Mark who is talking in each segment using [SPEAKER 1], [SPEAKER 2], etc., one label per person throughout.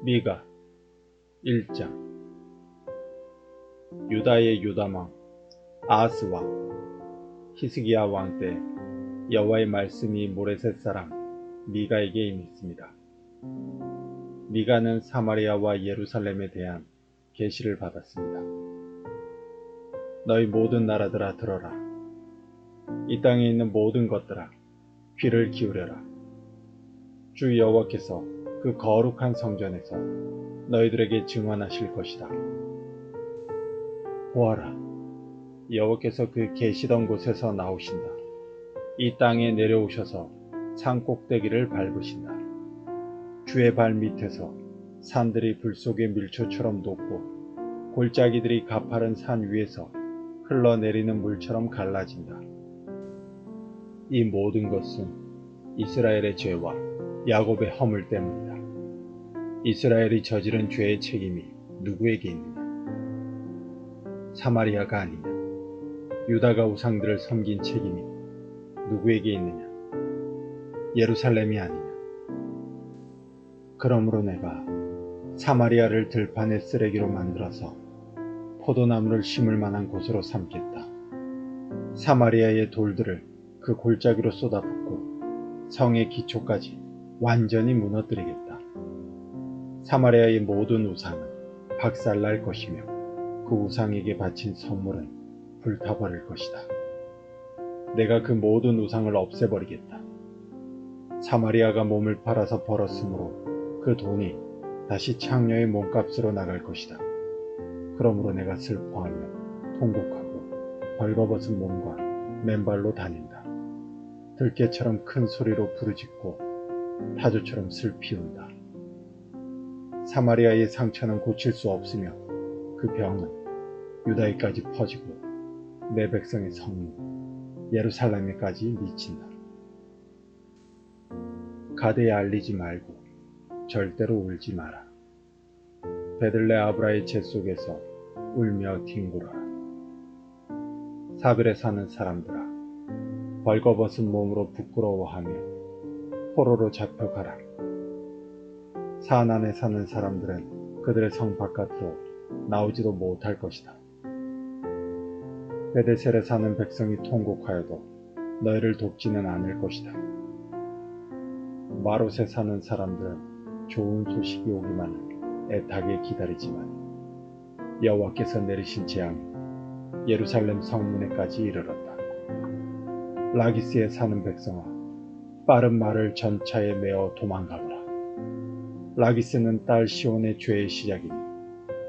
[SPEAKER 1] 미가 1장. 유다의 유다왕 아하스와 히스기야 왕 때 여호와의 말씀이 모레셋 사람 미가에게 임했습니다. 미가는 사마리아와 예루살렘에 대한 계시를 받았습니다. 너희 모든 나라들아 들어라. 이 땅에 있는 모든 것들아 귀를 기울여라. 주 여호와께서 그 거룩한 성전에서 너희들에게 증언하실 것이다. 보아라, 여호와께서 그 계시던 곳에서 나오신다. 이 땅에 내려오셔서 산 꼭대기를 밟으신다. 주의 발 밑에서 산들이 불 속의 밀초처럼 녹고 골짜기들이 가파른 산 위에서 흘러내리는 물처럼 갈라진다. 이 모든 것은 이스라엘의 죄와 야곱의 허물 때문이다. 이스라엘이 저지른 죄의 책임이 누구에게 있느냐? 사마리아가 아니냐? 유다가 우상들을 섬긴 책임이 누구에게 있느냐? 예루살렘이 아니냐? 그러므로 내가 사마리아를 들판의 쓰레기로 만들어서 포도나무를 심을 만한 곳으로 삼겠다. 사마리아의 돌들을 그 골짜기로 쏟아붓고 성의 기초까지 완전히 무너뜨리겠다. 사마리아의 모든 우상은 박살날 것이며 그 우상에게 바친 선물은 불타버릴 것이다. 내가 그 모든 우상을 없애버리겠다. 사마리아가 몸을 팔아서 벌었으므로 그 돈이 다시 창녀의 몸값으로 나갈 것이다. 그러므로 내가 슬퍼하며 통곡하고 벌거벗은 몸과 맨발로 다닌다. 들깨처럼 큰 소리로 부르짖고 타조처럼 슬피 운다. 사마리아의 상처는 고칠 수 없으며 그 병은 유다에까지 퍼지고 내 백성의 성문 예루살렘에까지 미친다. 가데에 알리지 말고 절대로 울지 마라. 베들레 아브라의 재 속에서 울며 뒹굴어라. 사벨에 사는 사람들아, 벌거벗은 몸으로 부끄러워하며 포로로 잡혀가라. 사안안에 사는 사람들은 그들의 성 바깥으로 나오지도 못할 것이다. 베데셀에 사는 백성이 통곡하여도 너희를 돕지는 않을 것이다. 마롯에 사는 사람들은 좋은 소식이 오기만을 애타게 기다리지만 여호와께서 내리신 재앙이 예루살렘 성문에까지 이르렀다. 라기스에 사는 백성아, 빠른 말을 전차에 메어 도망가거라. 라기스는 딸 시온의 죄의 시작이니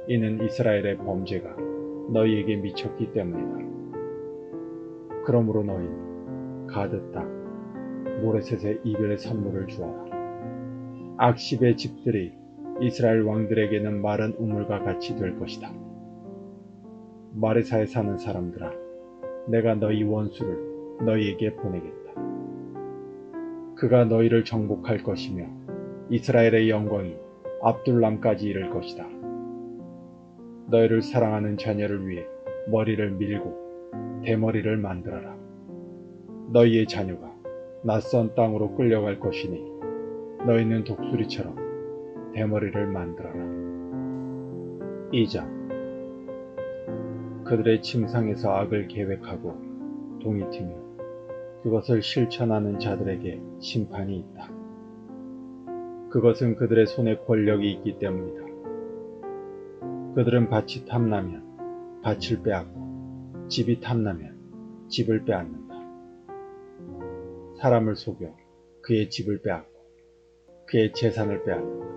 [SPEAKER 1] 이는 이스라엘의 범죄가 너희에게 미쳤기 때문이다. 그러므로 너희는 가드 땅 모레셋에 이별의 선물을 주어라. 악십의 집들이 이스라엘 왕들에게는 마른 우물과 같이 될 것이다. 마레사에 사는 사람들아, 내가 너희 원수를 너희에게 보내겠다. 그가 너희를 정복할 것이며 이스라엘의 영광이 압둘람까지 이를 것이다. 너희를 사랑하는 자녀를 위해 머리를 밀고 대머리를 만들어라. 너희의 자녀가 낯선 땅으로 끌려갈 것이니 너희는 독수리처럼 대머리를 만들어라. 2장. 그들의 침상에서 악을 계획하고 동이 트며 그것을 실천하는 자들에게 심판이 있다. 그것은 그들의 손에 권력이 있기 때문이다. 그들은 밭이 탐나면 밭을 빼앗고 집이 탐나면 집을 빼앗는다. 사람을 속여 그의 집을 빼앗고 그의 재산을 빼앗는다.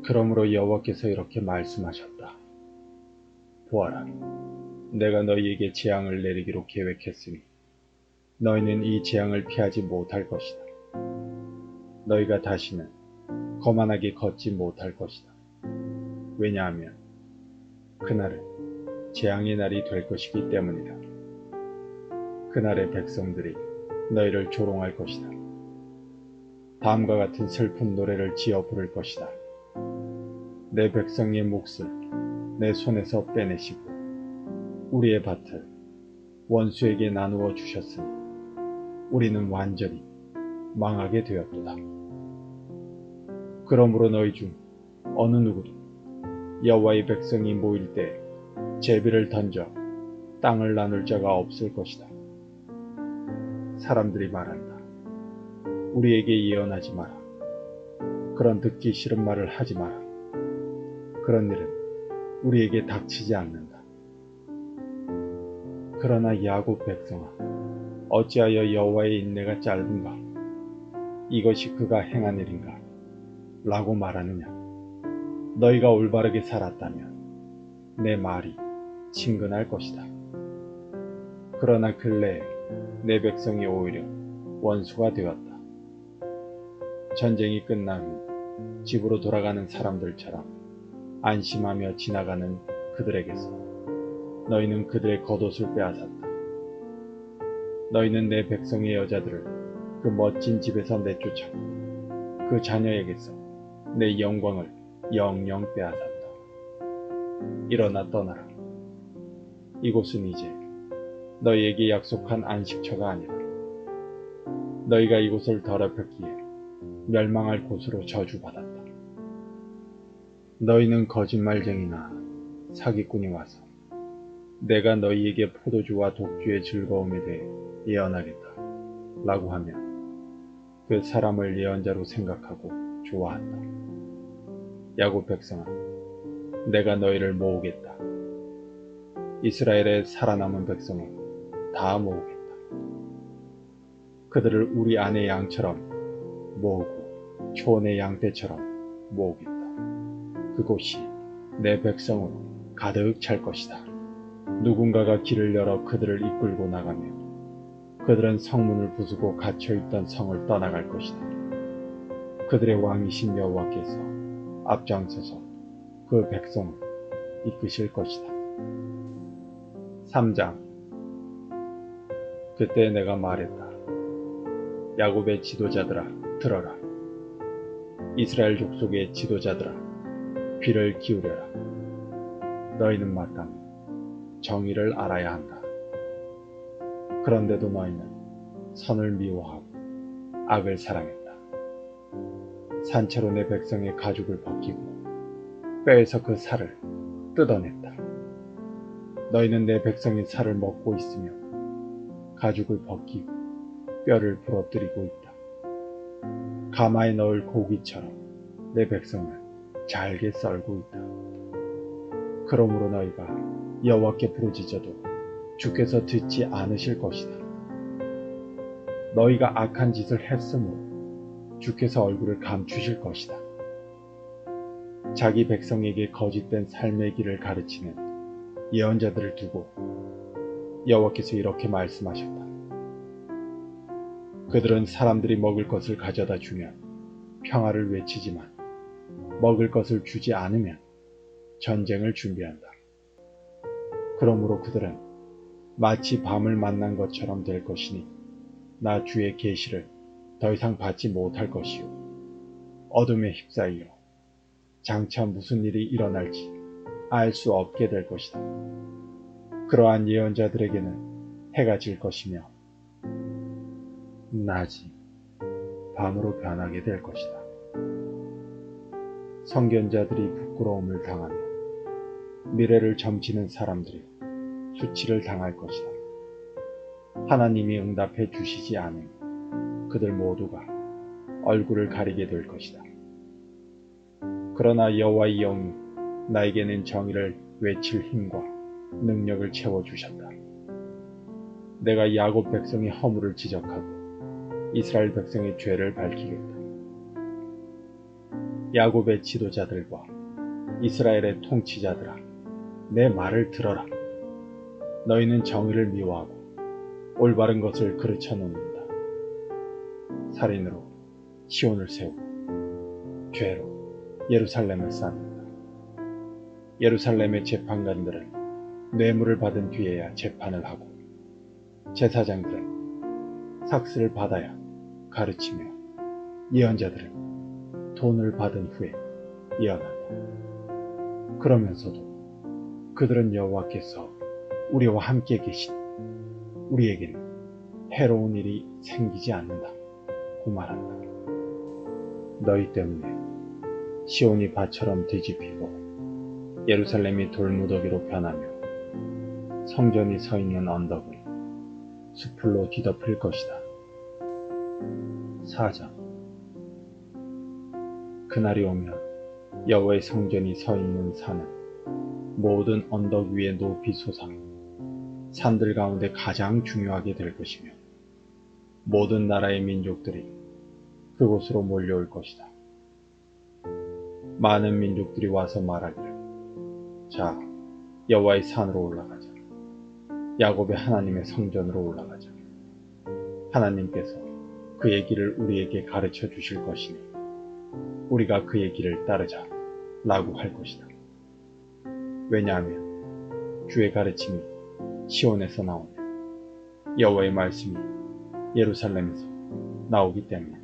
[SPEAKER 1] 그러므로 여호와께서 이렇게 말씀하셨다. 보아라, 내가 너희에게 재앙을 내리기로 계획했으니 너희는 이 재앙을 피하지 못할 것이다. 너희가 다시는 거만하게 걷지 못할 것이다. 왜냐하면 그날은 재앙의 날이 될 것이기 때문이다. 그날의 백성들이 너희를 조롱할 것이다. 다음과 같은 슬픈 노래를 지어 부를 것이다. 내 백성의 몫을 내 손에서 빼내시고 우리의 밭을 원수에게 나누어 주셨으니 우리는 완전히 망하게 되었도다. 그러므로 너희 중 어느 누구도 여호와의 백성이 모일 때 제비를 던져 땅을 나눌 자가 없을 것이다. 사람들이 말한다. 우리에게 예언하지 마라. 그런 듣기 싫은 말을 하지 마라. 그런 일은 우리에게 닥치지 않는다. 그러나 야곱 백성아, 어찌하여 여호와의 인내가 짧은가? 이것이 그가 행한 일인가? 라고 말하느냐? 너희가 올바르게 살았다면 내 말이 친근할 것이다. 그러나 근래에 내 백성이 오히려 원수가 되었다. 전쟁이 끝난 후 집으로 돌아가는 사람들처럼 안심하며 지나가는 그들에게서 너희는 그들의 겉옷을 빼앗았다. 너희는 내 백성의 여자들을 그 멋진 집에서 내쫓았고 그 자녀에게서 내 영광을 영영 빼앗았다. 일어나 떠나라. 이곳은 이제 너희에게 약속한 안식처가 아니라 너희가 이곳을 더럽혔기에 멸망할 곳으로 저주받았다. 너희는 거짓말쟁이나 사기꾼이 와서 내가 너희에게 포도주와 독주의 즐거움에 대해 예언하겠다 라고 하면 그 사람을 예언자로 생각하고 좋아한다. 야곱 백성아, 내가 너희를 모으겠다. 이스라엘의 살아남은 백성을 다 모으겠다. 그들을 우리 아내 양처럼 모으고 초원의 양떼처럼 모으겠다. 그곳이 내 백성으로 가득 찰 것이다. 누군가가 길을 열어 그들을 이끌고 나가며 그들은 성문을 부수고 갇혀있던 성을 떠나갈 것이다. 그들의 왕이신 여호와께서 앞장서서 그 백성을 이끄실 것이다. 3장. 그때 내가 말했다. 야곱의 지도자들아, 들어라. 이스라엘 족속의 지도자들아, 귀를 기울여라. 너희는 마땅히 정의를 알아야 한다. 그런데도 너희는 선을 미워하고 악을 사랑했다. 산채로 내 백성의 가죽을 벗기고 뼈에서 그 살을 뜯어냈다. 너희는 내 백성의 살을 먹고 있으며 가죽을 벗기고 뼈를 부러뜨리고 있다. 가마에 넣을 고기처럼 내 백성을 잘게 썰고 있다. 그러므로 너희가 여호와께 부르짖어도 주께서 듣지 않으실 것이다. 너희가 악한 짓을 했으므로 주께서 얼굴을 감추실 것이다. 자기 백성에게 거짓된 삶의 길을 가르치는 예언자들을 두고 여호와께서 이렇게 말씀하셨다. 그들은 사람들이 먹을 것을 가져다 주면 평화를 외치지만 먹을 것을 주지 않으면 전쟁을 준비한다. 그러므로 그들은 마치 밤을 만난 것처럼 될 것이니 나 주의 계시를 더 이상 받지 못할 것이요 어둠에 휩싸이어 장차 무슨 일이 일어날지 알 수 없게 될 것이다. 그러한 예언자들에게는 해가 질 것이며 낮이 밤으로 변하게 될 것이다. 선견자들이 부끄러움을 당하며 미래를 점치는 사람들이 수치를 당할 것이다. 하나님이 응답해 주시지 않으니 그들 모두가 얼굴을 가리게 될 것이다. 그러나 여호와의 영이 나에게는 정의를 외칠 힘과 능력을 채워주셨다. 내가 야곱 백성의 허물을 지적하고 이스라엘 백성의 죄를 밝히겠다. 야곱의 지도자들과 이스라엘의 통치자들아, 내 말을 들어라. 너희는 정의를 미워하고 올바른 것을 그르쳐 놓는다. 살인으로 시온을 세우고 죄로 예루살렘을 쌓는다. 예루살렘의 재판관들은 뇌물을 받은 뒤에야 재판을 하고 제사장들은 삭스를 받아야 가르치며 예언자들은 돈을 받은 후에 예언한다. 그러면서도 그들은 여호와께서 우리와 함께 계신 우리에게는 해로운 일이 생기지 않는다 고 말한다. 너희 때문에 시온이 밭처럼 뒤집히고 예루살렘이 돌무더기로 변하며 성전이 서 있는 언덕은 수풀로 뒤덮일 것이다. 4장. 그날이 오면 여호와의 성전이 서 있는 산은 모든 언덕 위에 높이 솟아 산들 가운데 가장 중요하게 될 것이며 모든 나라의 민족들이 그곳으로 몰려올 것이다. 많은 민족들이 와서 말하기를, 자, 여호와의 산으로 올라가자. 야곱의 하나님의 성전으로 올라가자. 하나님께서 그의 길을 우리에게 가르쳐 주실 것이니 우리가 그의 길을 따르자 라고 할 것이다. 왜냐하면 주의 가르침이 시온에서 나오며 여호와의 말씀이 예루살렘에서 나오기 때문이다.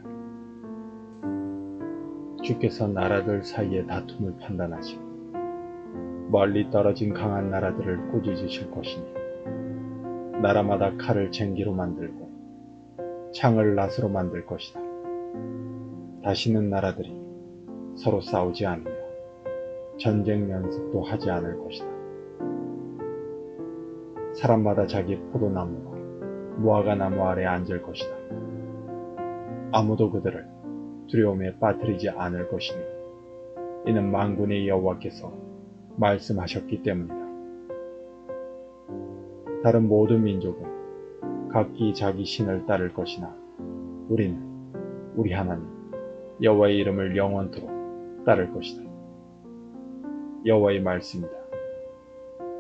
[SPEAKER 1] 주께서 나라들 사이의 다툼을 판단하시고 멀리 떨어진 강한 나라들을 꾸짖으실 것이니 나라마다 칼을 쟁기로 만들고 창을 낫으로 만들 것이다. 다시는 나라들이 서로 싸우지 않으며 전쟁 연습도 하지 않을 것이다. 사람마다 자기 포도나무와 무화과 나무 아래 앉을 것이다. 아무도 그들을 두려움에 빠뜨리지 않을 것이니 이는 만군의 여호와께서 말씀하셨기 때문이다. 다른 모든 민족은 각기 자기 신을 따를 것이나 우리는 우리 하나님 여호와의 이름을 영원토록 따를 것이다. 여호와의 말씀이다.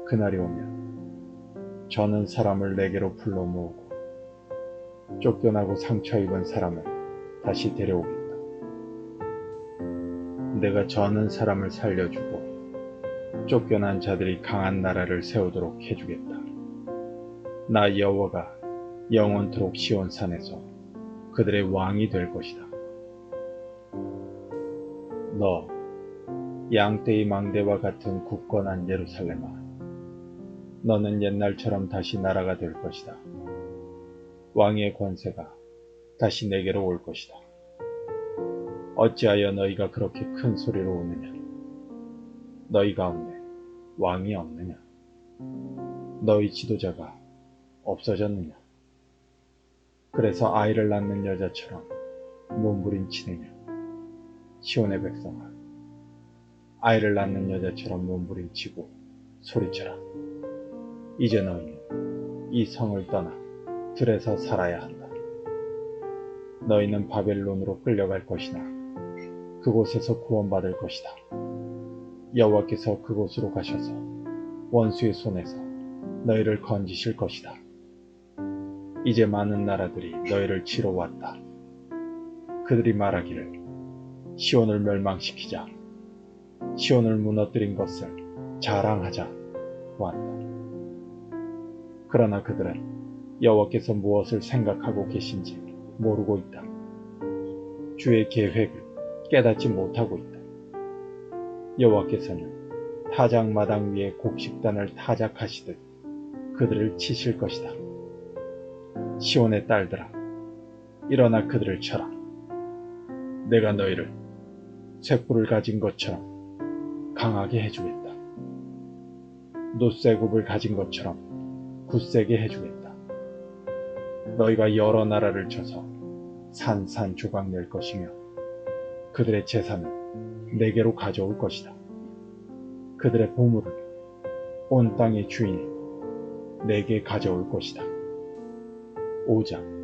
[SPEAKER 1] 그날이 오면 저는 사람을 내게로 불러 모으고 쫓겨나고 상처 입은 사람을 다시 데려오겠다. 내가 저는 사람을 살려주고 쫓겨난 자들이 강한 나라를 세우도록 해주겠다. 나 여호와가 영원토록 시온산에서 그들의 왕이 될 것이다. 너 양떼의 망대와 같은 굳건한 예루살렘아, 너는 옛날처럼 다시 나라가 될 것이다. 왕의 권세가 다시 내게로 올 것이다. 어찌하여 너희가 그렇게 큰 소리로 우느냐? 너희 가운데 왕이 없느냐? 너희 지도자가 없어졌느냐? 그래서 아이를 낳는 여자처럼 몸부림치느냐? 시온의 백성아, 아이를 낳는 여자처럼 몸부림치고 소리쳐라. 이제 너희는 이 성을 떠나 들에서 살아야 한다. 너희는 바벨론으로 끌려갈 것이나 그곳에서 구원받을 것이다. 여호와께서 그곳으로 가셔서 원수의 손에서 너희를 건지실 것이다. 이제 많은 나라들이 너희를 치러 왔다. 그들이 말하기를 시온을 멸망시키자, 시온을 무너뜨린 것을 자랑하자고 한다. 그러나 그들은 여호와께서 무엇을 생각하고 계신지 모르고 있다. 주의 계획을 깨닫지 못하고 있다. 여호와께서는 타작마당 위에 곡식단을 타작하시듯 그들을 치실 것이다. 시온의 딸들아, 일어나 그들을 쳐라. 내가 너희를 쇳불을 가진 것처럼 강하게 해주겠다. 노쇠굽을 가진 것처럼 굳세게 해주겠다. 너희가 여러 나라를 쳐서 산산조각 낼 것이며 그들의 재산을 내게로 가져올 것이다. 그들의 보물을 온 땅의 주인이 내게 가져올 것이다. 5장.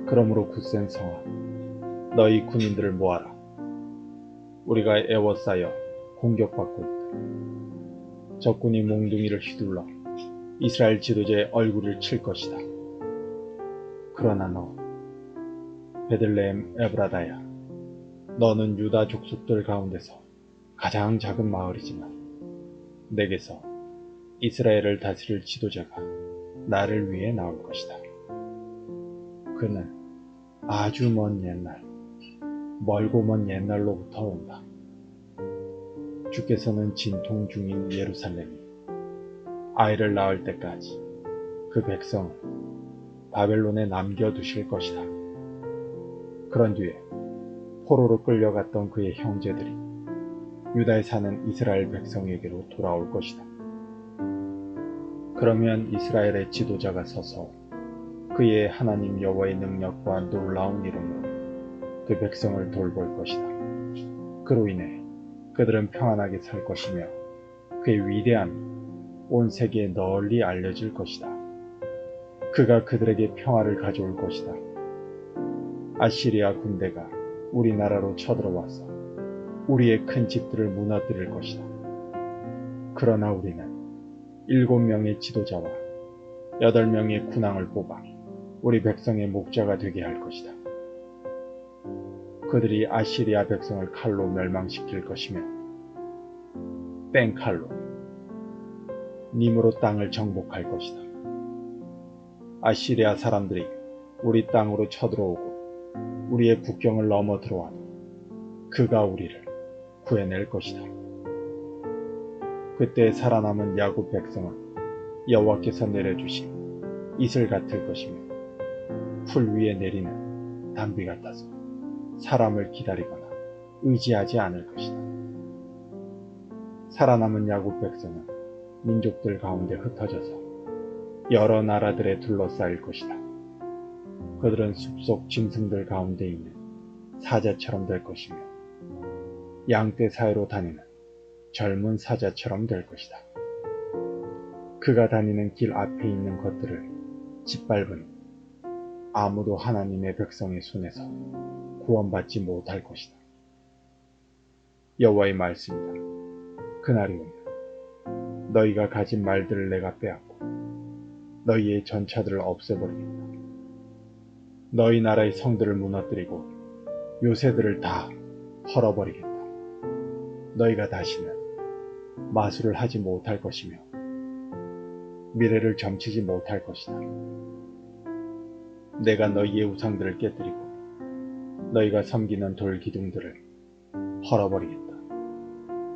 [SPEAKER 1] 그러므로 굳센 성아, 너희 군인들을 모아라. 우리가 애워싸여 공격받고 있다. 적군이 몽둥이를 휘둘러 이스라엘 지도자의 얼굴을 칠 것이다. 그러나 너, 베들레헴 에브라다야, 너는 유다 족속들 가운데서 가장 작은 마을이지만 내게서 이스라엘을 다스릴 지도자가 나를 위해 나올 것이다. 그는 아주 먼 옛날, 멀고 먼 옛날로부터 온다. 주께서는 진통 중인 예루살렘이 아이를 낳을 때까지 그 백성을 바벨론에 남겨두실 것이다. 그런 뒤에 포로로 끌려갔던 그의 형제들이 유다에 사는 이스라엘 백성에게로 돌아올 것이다. 그러면 이스라엘의 지도자가 서서 그의 하나님 여호와의 능력과 놀라운 이름으로 그 백성을 돌볼 것이다. 그로 인해 그들은 평안하게 살 것이며 그의 위대함이 온 세계에 널리 알려질 것이다. 그가 그들에게 평화를 가져올 것이다. 아시리아 군대가 우리나라로 쳐들어와서 우리의 큰 집들을 무너뜨릴 것이다. 그러나 우리는 7명의 지도자와 8명의 군왕을 뽑아 우리 백성의 목자가 되게 할 것이다. 그들이 아시리아 백성을 칼로 멸망시킬 것이며 뺑칼로 님으로 땅을 정복할 것이다. 아시리아 사람들이 우리 땅으로 쳐들어오고 우리의 국경을 넘어 들어와도 그가 우리를 구해낼 것이다. 그때 살아남은 야곱 백성은 여호와께서 내려주신 이슬 같을 것이며 풀 위에 내리는 단비 같아서 사람을 기다리거나 의지하지 않을 것이다. 살아남은 야곱 백성은 민족들 가운데 흩어져서 여러 나라들에 둘러싸일 것이다. 그들은 숲속 짐승들 가운데 있는 사자처럼 될 것이며 양떼 사이로 다니는 젊은 사자처럼 될 것이다. 그가 다니는 길 앞에 있는 것들을 짓밟으니 아무도 하나님의 백성의 손에서 구원받지 못할 것이다. 여호와의 말씀이다. 그날이 오면 너희가 가진 말들을 내가 빼앗고 너희의 전차들을 없애버리겠다. 너희 나라의 성들을 무너뜨리고 요새들을 다 헐어버리겠다. 너희가 다시는 마술을 하지 못할 것이며 미래를 점치지 못할 것이다. 내가 너희의 우상들을 깨뜨리고 너희가 섬기는 돌 기둥들을 헐어버리겠다.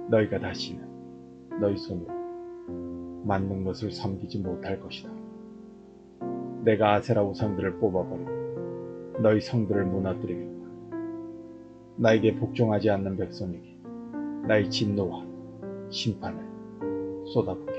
[SPEAKER 1] 너희가 다시는 너희 손으로 만든 것을 섬기지 못할 것이다. 내가 아세라 우상들을 뽑아버리고 너희 성들을 무너뜨리겠다. 나에게 복종하지 않는 백성에게 나의 진노와 심판을 쏟아붓겠다.